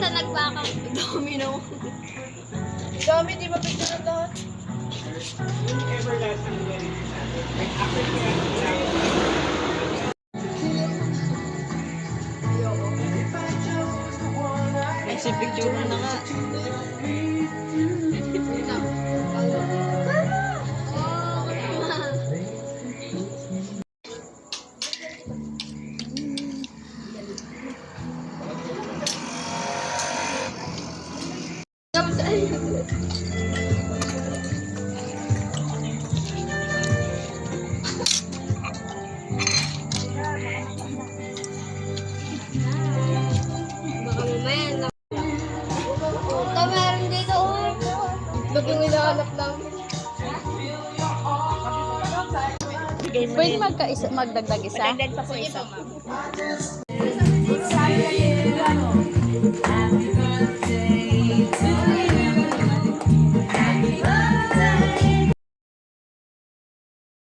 sa nagbaka. Domino. Dami, di ba picture na lahat? Kasi picture na nga. Baka mamaya na. Ito meron dito. Itlog yung hinahanap namin. Pwede magdagdag isa? Magdagdag pa po isa.